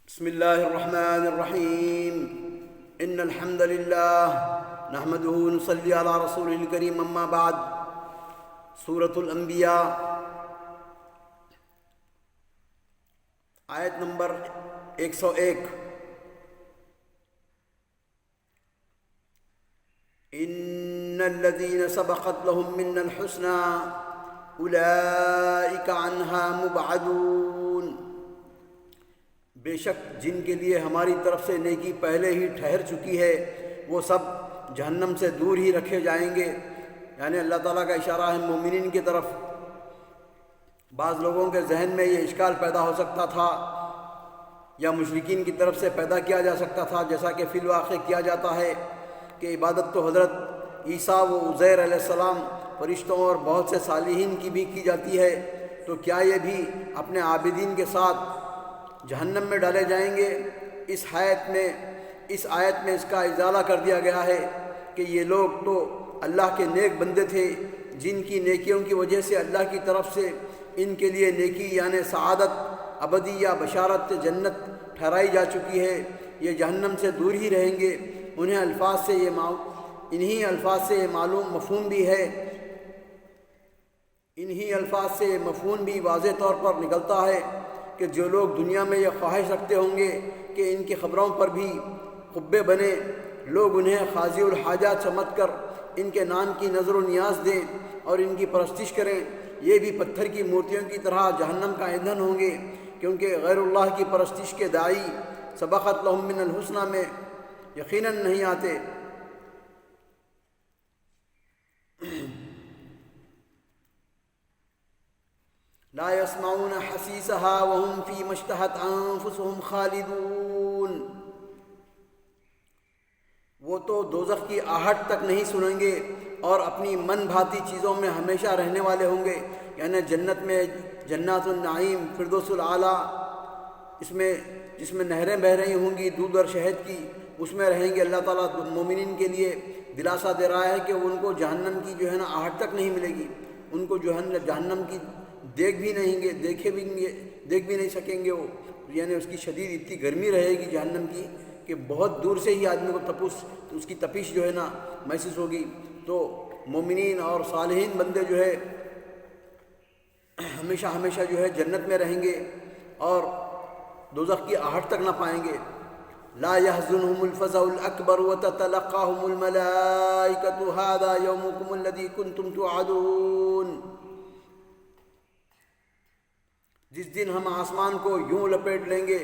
بسم الله الرحمن الرحيم إن الحمد لله نحمده ونصلي على رسوله الكريم أما بعد سورة الأنبياء آیت نمبر 101 إن الذين سبقت لهم منا الحسنى أولئك عنها مبعدون بے شک جن کے لیے ہماری طرف سے نیکی پہلے ہی ٹھہر چکی ہے وہ سب جہنم سے دور ہی رکھے جائیں گے. یعنی اللہ تعالیٰ کا اشارہ ہے مومنین کی طرف. بعض لوگوں کے ذہن میں یہ اشکال پیدا ہو سکتا تھا یا مشرکین کی طرف سے پیدا کیا جا سکتا تھا، جیسا کہ فی الواقع کیا جاتا ہے کہ عبادت تو حضرت عیسیٰ و عزیر علیہ السلام فرشتوں اور بہت سے صالحین کی بھی کی جاتی ہے، تو کیا یہ بھی اپنے عابدین کے ساتھ جہنم میں ڈالے جائیں گے؟ اس آیت میں اس کا ازالہ کر دیا گیا ہے کہ یہ لوگ تو اللہ کے نیک بندے تھے جن کی نیکیوں کی وجہ سے اللہ کی طرف سے ان کے لیے نیکی یعنی سعادت ابدی یا بشارت جنت ٹھہرائی جا چکی ہے. یہ جہنم سے دور ہی رہیں گے. انہیں انہی الفاظ سے یہ معلوم مفہوم بھی ہے، انہی الفاظ سے یہ مفہوم بھی واضح طور پر نکلتا ہے کہ جو لوگ دنیا میں یہ خواہش رکھتے ہوں گے کہ ان کی خبروں پر بھی قبے بنے، لوگ انہیں قاضی الحاجات سمجھ کر ان کے نام کی نظر و نیاز دیں اور ان کی پرستش کریں، یہ بھی پتھر کی مورتیوں کی طرح جہنم کا ایندھن ہوں گے، کیونکہ غیر اللہ کی پرستش کے داعی سبقت لہم من الحسنی میں یقیناً نہیں آتے. لا يسمعون حسیسها وهم فيما اشتهت انفسهم خالدون. وہ تو دوزخ کی آہٹ تک نہیں سنیں گے اور اپنی من بھاتی چیزوں میں ہمیشہ رہنے والے ہوں گے. یعنی جنت میں جنات النعیم فردوس الاعلیٰ جس میں نہریں بہہ رہی ہوں گی دودھ اور شہد کی، اس میں رہیں گے. اللہ تعالیٰ مومنین کے لیے دلاسا دے رہا ہے کہ ان کو جہنم کی جو ہے نا آہٹ تک نہیں ملے گی، ان کو جو ہے جہنم کی دیکھ بھی نہیں سکیں گے وہ. یعنی اس کی شدید اتنی گرمی رہے گی جہنم کی کہ بہت دور سے ہی آدمی کو اس کی تپش جو ہے نا محسوس ہوگی. تو مومنین اور صالحین بندے جو ہے ہمیشہ جو ہے جنت میں رہیں گے اور دوزخ کی آہٹ تک نہ پائیں گے. لا يحزنهم الفزع الأكبر وتتلقاهم الملائكة هذا يومكم الذي كنتم توعدون. جس دن ہم آسمان کو یوں لپیٹ لیں گے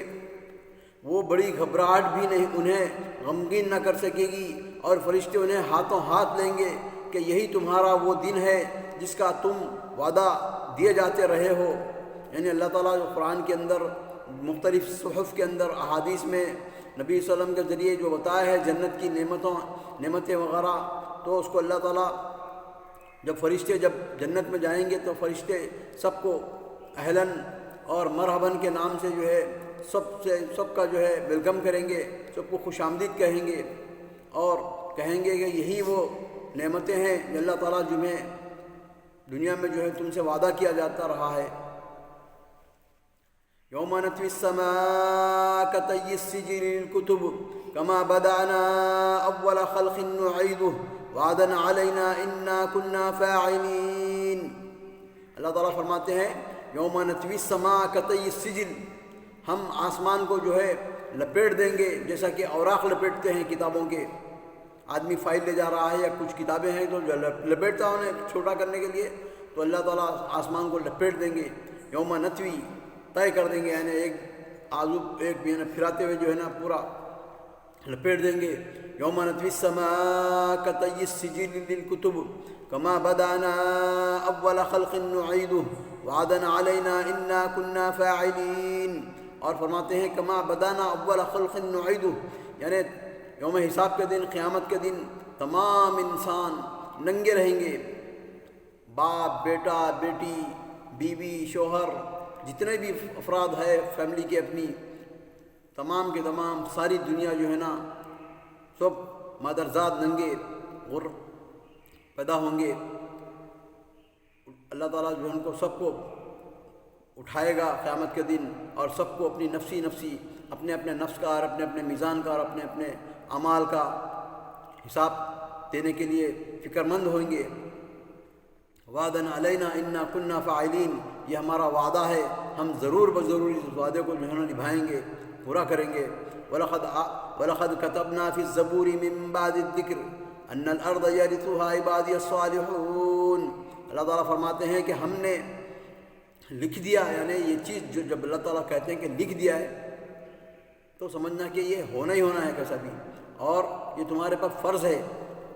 وہ بڑی گھبراہٹ بھی نہیں انہیں غمگین نہ کر سکے گی، اور فرشتے انہیں ہاتھوں ہاتھ لیں گے کہ یہی تمہارا وہ دن ہے جس کا تم وعدہ دیے جاتے رہے ہو. یعنی اللہ تعالیٰ جو قرآن کے اندر مختلف صحف کے اندر احادیث میں نبی صلی اللہ علیہ وسلم کے ذریعے جو بتایا ہے جنت کی نعمتیں وغیرہ، تو اس کو اللہ تعالیٰ جب فرشتے جب جنت میں جائیں گے تو فرشتے سب کو اہلاً اور مرحباً کے نام سے جو ہے سب کا جو ہے ویلکم کریں گے، سب کو خوش آمدید کہیں گے اور کہیں گے کہ یہی وہ نعمتیں ہیں جو اللہ تعالیٰ جنہیں دنیا میں جو ہے تم سے وعدہ کیا جاتا رہا ہے. یوم نطوی السماء کطی السجل للکتب کما بدأنا اول خلق نعیدہ وعدا علینا انا کنا فاعلین. اللہ تعالیٰ فرماتے ہیں یوم نطوی السماء کطی السجل، ہم آسمان کو جو ہے لپیٹ دیں گے جیسا کہ اوراق لپیٹتے ہیں کتابوں کے. آدمی فائل لے جا رہا ہے یا کچھ کتابیں ہیں تو لپیٹتا انہیں چھوٹا کرنے کے لیے، تو اللہ تعالیٰ آسمان کو لپیٹ دیں گے. یوم نطوی طے کر دیں گے، یعنی ایک پھراتے ہوئے جو ہے نا پورا لپیٹ دیں گے. یوم نطوی السماء کطی السجل للکتب کما بدأنا اول خلق نعیدہ وعدا علینا انا کنا فاعلین. اور فرماتے ہیں کما بدأنا اول خلق نعیدہ، یعنی یوم حساب کے دن، قیامت کے دن تمام انسان ننگے رہیں گے. باپ، بیٹا، بیٹی، بیوی، شوہر، جتنے بھی افراد ہے فیملی کے اپنی، تمام کے تمام ساری دنیا جو ہے نا سب مادرزاد ننگے پیدا ہوں گے. اللہ تعالیٰ جو ان کو سب کو اٹھائے گا قیامت کے دن، اور سب کو اپنی نفسی نفسی، اپنے اپنے نفس کا اور اپنے اپنے میزان کا اور اپنے اپنے اعمال کا حساب دینے کے لیے فکر مند ہوئیں گے۔ وعدن علینا انا کننا فاعلین، یہ ہمارا وعدہ ہے، ہم ضرور بضرور اس وعدے کو جو ہے نبھائیں گے، پورا کریں گے۔ وَلَقَدْ كَتَبْنَا فِي الزَّبُورِ مِن بَعْدِ الذِّكْرِ أَنَّ الْأَرْضَ يَرِثُهَا عِبَادِيَ الصَّالِحُونَ۔ اللہ تعالیٰ فرماتے ہیں کہ ہم نے لکھ دیا، یعنی یہ چیز جو جب اللہ تعالیٰ کہتے ہیں کہ لکھ دیا ہے تو سمجھنا کہ یہ ہونا ہی ہونا ہے کیسا بھی، اور یہ تمہارے پر فرض ہے۔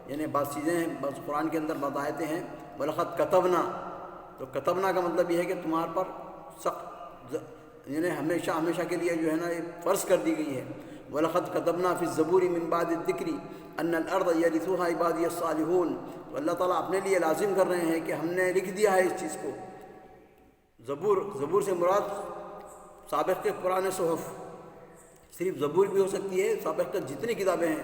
یعنی بعض چیزیں ہیں، بعض قرآن کے اندر بتاتے ہیں وَلَقَدْ كَتَبْنَا، تو کتبنا کا مطلب یہ ہے کہ تمہارے پر سخت، یعنی ہمیشہ ہمیشہ کے لیے جو ہے نا یہ فرض کر دی گئی ہے۔ وَلَقَدْ كَتَبْنَا فِي الزَّبُورِ مِن بَعْدِ الذِّكْرِ أَنَّ الْأَرْضَ يَرِثُهَا عِبَادِيَ الصَّالِحُونَ۔ تو اللہ تعالیٰ اپنے لیے لازم کر رہے ہیں کہ ہم نے لکھ دیا ہے اس چیز کو۔ زبور سے مراد سابق کے پرانے صحف، صرف زبور بھی ہو سکتی ہے، سابق کے جتنی کتابیں ہیں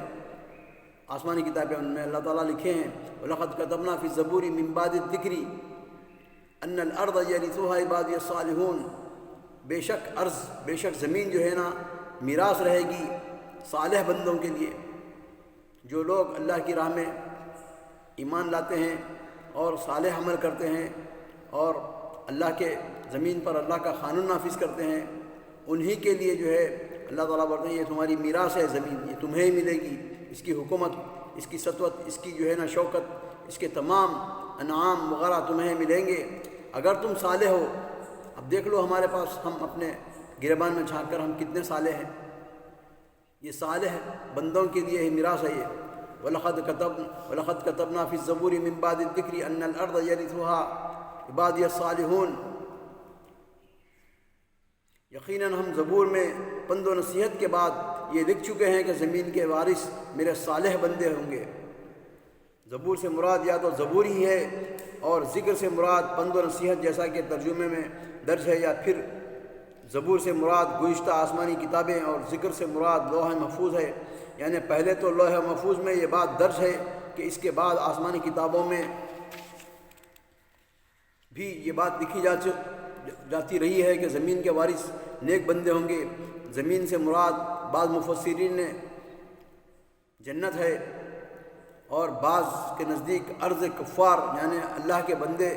آسمانی کتابیں، ان میں اللہ تعالیٰ لکھے ہیں وَلَقَدْ كَتَبْنَا فِي الزَّبُورِ مِن بَعْدِ الذِّكْرِ أَنَّ الْأَرْضَ يَرِثُهَا عِبَادِيَ الصَّالِحُونَ، بے شک ارض، بے شک زمین جو ہے نا میراث رہے گی صالح بندوں کے لیے، جو لوگ اللہ کی راہ میں ایمان لاتے ہیں اور صالح عمل کرتے ہیں اور اللہ کے زمین پر اللہ کا قانون نافذ کرتے ہیں، انہی کے لیے جو ہے اللہ تعالیٰ بولتے ہیں یہ تمہاری میراث ہے، زمین یہ تمہیں ہی ملے گی، اس کی حکومت، اس کی سطوت، اس کی جو ہے نا شوکت، اس کے تمام انعام وغیرہ تمہیں ملیں گے اگر تم صالح ہو۔ اب دیکھ لو ہمارے پاس، ہم اپنے گریبان میں جھانک کر ہم کتنے صالح ہیں، یہ صالح بندوں کے لیے ہی میراث ہے یہ۔ وَلَقَدْ كَتَبْنَا فِي الزَّبُورِ مِن بَعْدِ الذِّكْرِ أَنَّ الْأَرْضَ يَرِثُهَا عِبَادِيَ الصَّالِحُونَ۔ یقیناً ہم زبور میں پند و نصیحت کے بعد یہ لکھ چکے ہیں کہ زمین کے وارث میرے صالح بندے ہوں گے۔ زبور سے مراد یا تو زبور ہی ہے، اور ذکر سے مراد پند و نصیحت جیسا کہ ترجمے میں درج ہے، یا پھر زبور سے مراد گزشتہ آسمانی کتابیں اور ذکر سے مراد لوح محفوظ ہے۔ یعنی پہلے تو لوح محفوظ میں یہ بات درج ہے کہ اس کے بعد آسمانی کتابوں میں بھی یہ بات لکھی جاتی رہی ہے کہ زمین کے وارث نیک بندے ہوں گے۔ زمین سے مراد بعض مفسرین نے جنت ہے، اور بعض کے نزدیک ارض کفار، یعنی اللہ کے بندے،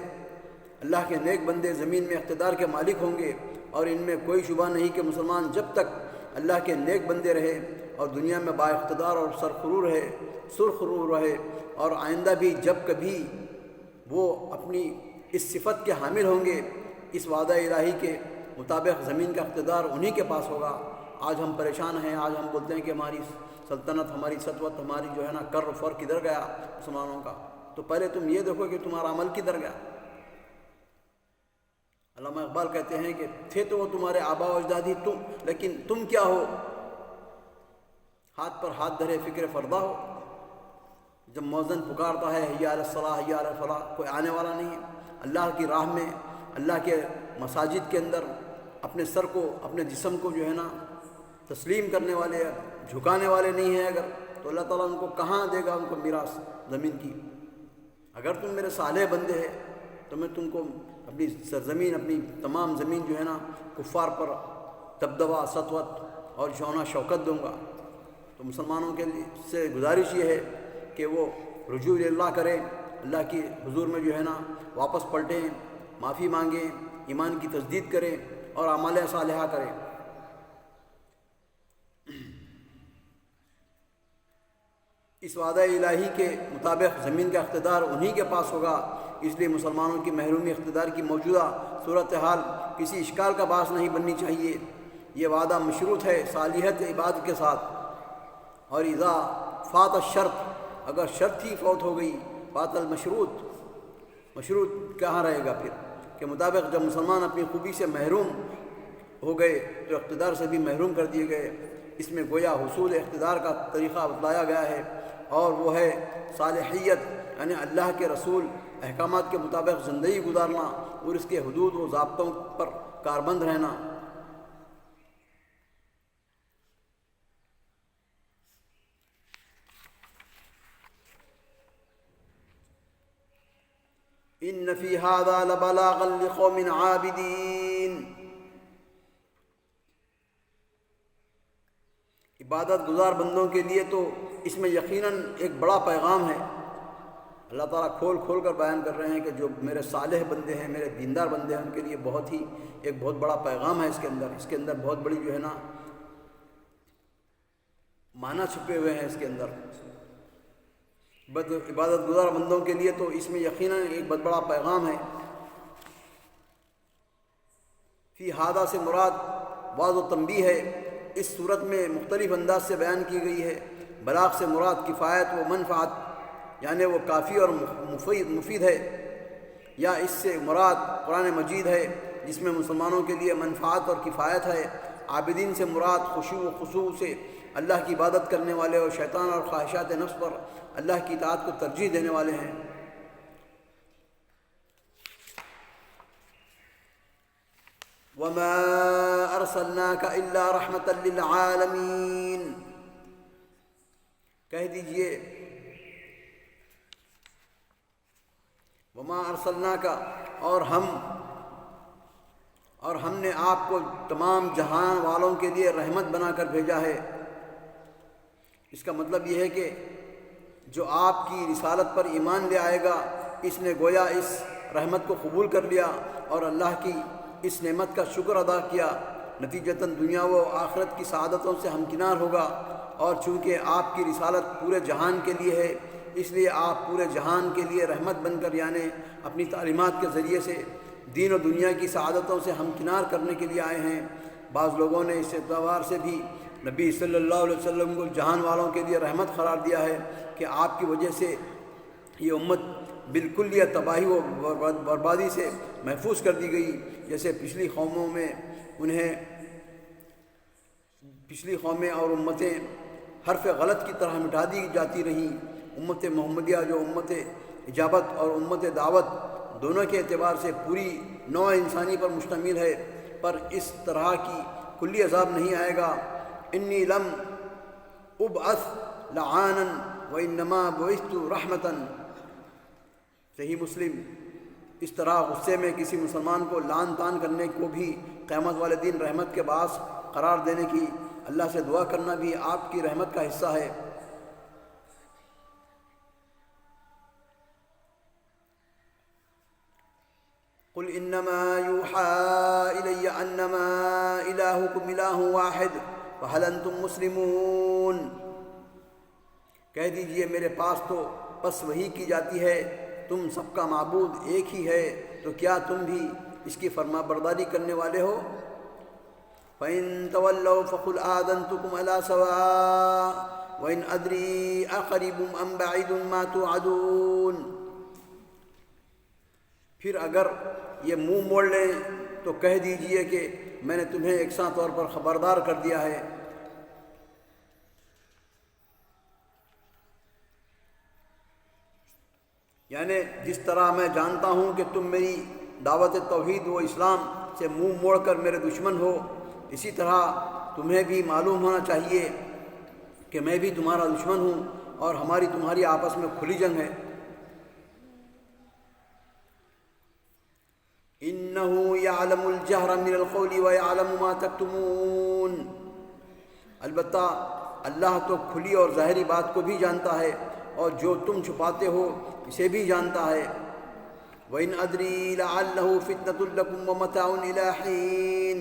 اللہ کے نیک بندے زمین میں اقتدار کے مالک ہوں گے۔ اور ان میں کوئی شبہ نہیں کہ مسلمان جب تک اللہ کے نیک بندے رہے اور دنیا میں با اقتدار اور سرخرو رہے، اور آئندہ بھی جب کبھی وہ اپنی اس صفت کے حامل ہوں گے، اس وعدہ الہی کے مطابق زمین کا اقتدار انہی کے پاس ہوگا۔ آج ہم پریشان ہیں، آج ہم بولتے ہیں کہ ہماری سلطنت، ہماری سطوت، ہماری جو ہے نا کر و فر کدھر گیا مسلمانوں کا؟ تو پہلے تم یہ دیکھو کہ تمہارا عمل کدھر گیا۔ علامہ اقبال کہتے ہیں کہ تھے تو وہ تمہارے آبا و اجداد ہی، لیکن تم کیا ہو؟ ہاتھ پر ہاتھ دھرے فکر فردا ہو۔ جب مؤذن پکارتا ہے حی علی الصلاۃ حی علی الفلاح، کوئی آنے والا نہیں ہے۔ اللہ کی راہ میں، اللہ کے مساجد کے اندر اپنے سر کو، اپنے جسم کو جو ہے نا تسلیم کرنے والے، جھکانے والے نہیں ہیں اگر، تو اللہ تعالیٰ ان کو کہاں دے گا ان کو میراث زمین کی؟ اگر تم میرے صالح بندے ہیں تو میں تم کو اپنی سرزمین، اپنی تمام زمین جو ہے نا کفار پر دبدبہ، سطوت اور شونا شوکت دوں گا۔ تو مسلمانوں کے لیے سے گزارش یہ ہے کہ وہ رجوع اللہ کریں، اللہ کی حضور میں جو ہے نا واپس پلٹیں، معافی مانگیں، ایمان کی تجدید کریں اور اعمال صالحہ کریں۔ اس وعدہ الہی کے مطابق زمین کا اقتدار انہی کے پاس ہوگا، اس لیے مسلمانوں کی محرومی اقتدار کی موجودہ صورتحال کسی اشکال کا باعث نہیں بننی چاہیے۔ یہ وعدہ مشروط ہے صالحیت عبادت کے ساتھ، اور اذا فات الشرط، اگر شرط ہی فوت ہو گئی، فات المشروط، مشروط کہاں رہے گا پھر؟ کے مطابق جب مسلمان اپنی خوبی سے محروم ہو گئے تو اقتدار سے بھی محروم کر دیے گئے۔ اس میں گویا حصول اقتدار کا طریقہ بتلایا گیا ہے، اور وہ ہے صالحیت، یعنی اللہ کے رسول احکامات کے مطابق زندگی گزارنا اور اس کے حدود و ضابطوں پر کاربند رہنا۔ ان فی ھذا لبلاغا لقوم عابدین۔ عبادت گزار بندوں کے لیے تو اس میں یقیناً ایک بڑا پیغام ہے۔ اللہ تعالیٰ کھول کھول کر بیان کر رہے ہیں کہ جو میرے صالح بندے ہیں، میرے دیندار بندے ہیں، ان کے لیے ایک بہت بڑا پیغام ہے اس کے اندر بہت بڑی جو ہے نا معنی چھپے ہوئے ہیں اس کے اندر۔ عبادت گزار بندوں کے لیے تو اس میں یقیناً ایک بہت بڑا پیغام ہے۔ فی ہادہ سے مراد واضح و تنبیہ ہے، اس صورت میں مختلف انداز سے بیان کی گئی ہے۔ بلاغ سے مراد کفایت و منفعت، یعنی وہ کافی اور مفید ہے، یا اس سے مراد قرآن مجید ہے جس میں مسلمانوں کے لیے منفعت اور کفایت ہے۔ عابدین سے مراد خشوع و خضوع سے اللہ کی عبادت کرنے والے اور شیطان اور خواہشات نفس پر اللہ کی اطاعت کو ترجیح دینے والے ہیں۔ وَمَا أَرْسَلْنَاكَ إِلَّا رَحْمَةً لِّلْعَالَمِينَ، کہہ دیجئے وَمَا أَرْسَلْنَاكَ، اور ہم نے آپ کو تمام جہان والوں کے لیے رحمت بنا کر بھیجا ہے۔ اس کا مطلب یہ ہے کہ جو آپ کی رسالت پر ایمان لے آئے گا، اس نے گویا اس رحمت کو قبول کر لیا اور اللہ کی اس نعمت کا شکر ادا کیا، نتیجتاً دنیا و آخرت کی سعادتوں سے ہمکنار ہوگا۔ اور چونکہ آپ کی رسالت پورے جہان کے لیے ہے، اس لیے آپ پورے جہان کے لیے رحمت بن کر، یعنی اپنی تعلیمات کے ذریعے سے دین و دنیا کی سعادتوں سے ہمکنار کرنے کے لیے آئے ہیں۔ بعض لوگوں نے اس اعتبار سے بھی نبی صلی اللہ علیہ وسلم کو جہان والوں کے لیے رحمت قرار دیا ہے کہ آپ کی وجہ سے یہ امت بالکل یہ تباہی و بربادی سے محفوظ کر دی گئی، جیسے پچھلی قومیں اور امتیں حرف غلط کی طرح مٹا دی جاتی رہیں۔ امت محمدیہ جو امت اجابت اور امت دعوت دونوں کے اعتبار سے پوری نوع انسانی پر مشتمل ہے، پر اس طرح کی کلی عذاب نہیں آئے گا۔ انی لم ابعث لعانا وانما بعثت رحمتا، صحیح مسلم۔ اس طرح غصے میں کسی مسلمان کو لعن طعن کرنے کو بھی قیامت والے دن رحمت کے باعث قرار دینے کی اللہ سے دعا کرنا بھی آپ کی رحمت کا حصہ ہے۔ قل انما يوحى الي انما الهكم اله واحد فهل انتم مسلمون، کہہ دیجئے میرے پاس تو بس وحی کی جاتی ہے، تم سب کا معبود ایک ہی ہے، تو کیا تم بھی اس کی فرما برداری کرنے والے ہو؟ فَإِن تَوَلَّوْا فَقُلْ آذَنْتُكُمْ عَلَىٰ سَوَاءٍ وَإِنْ أَدْرِي أَقَرِيبٌ أَمْ بَعِيدٌ مَا تُوعَدُونَ، پھر اگر یہ منہ موڑ لیں تو کہہ دیجئے کہ میں نے تمہیں یکساں طور پر خبردار کر دیا ہے۔ یعنی جس طرح میں جانتا ہوں کہ تم میری دعوت توحید و اسلام سے منہ موڑ کر میرے دشمن ہو، اسی طرح تمہیں بھی معلوم ہونا چاہیے کہ میں بھی تمہارا دشمن ہوں اور ہماری تمہاری آپس میں کھلی جنگ ہے۔ انه يعلم الجهر من القول ويعلم ما تكتمون، البتہ اللہ تو کھلی اور ظاہری بات کو بھی جانتا ہے اور جو تم چھپاتے ہو اسے بھی جانتا ہے۔ وَإِنْ أَدْرِي لَعَلَّهُ فِتْنَةٌ لَكُمْ وَمَتَاعٌ إِلَىٰ حِينٍ،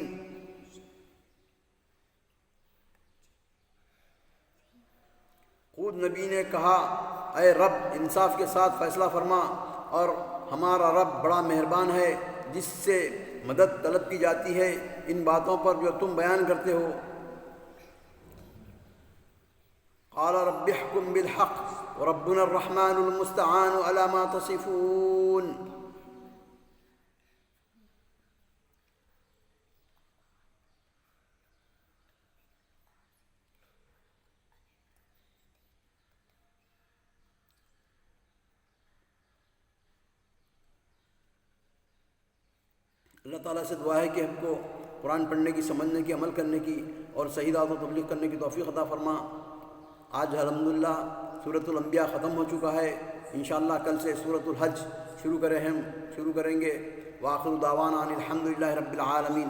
خود نبی نے کہا اے رب انصاف کے ساتھ فیصلہ فرما، اور ہمارا رب بڑا مہربان ہے جس سے مدد طلب کی جاتی ہے ان باتوں پر جو تم بیان کرتے ہو۔ قال رب احکم بالحق وربنا الرحمن المستعان علی ما تصفون، اللہ تعالیٰ سے دعا ہے کہ ہم کو قرآن پڑھنے کی، سمجھنے کی، عمل کرنے کی اور صحیح دعوت و تبلیغ کرنے کی توفیق عطا فرما۔ آج الحمدللہ سورۃ الانبیاء ختم ہو چکا ہے، انشاءاللہ کل سے سورۃ الحج شروع کریں گے۔ وآخر دعوانا ان الحمدللہ رب العالمین۔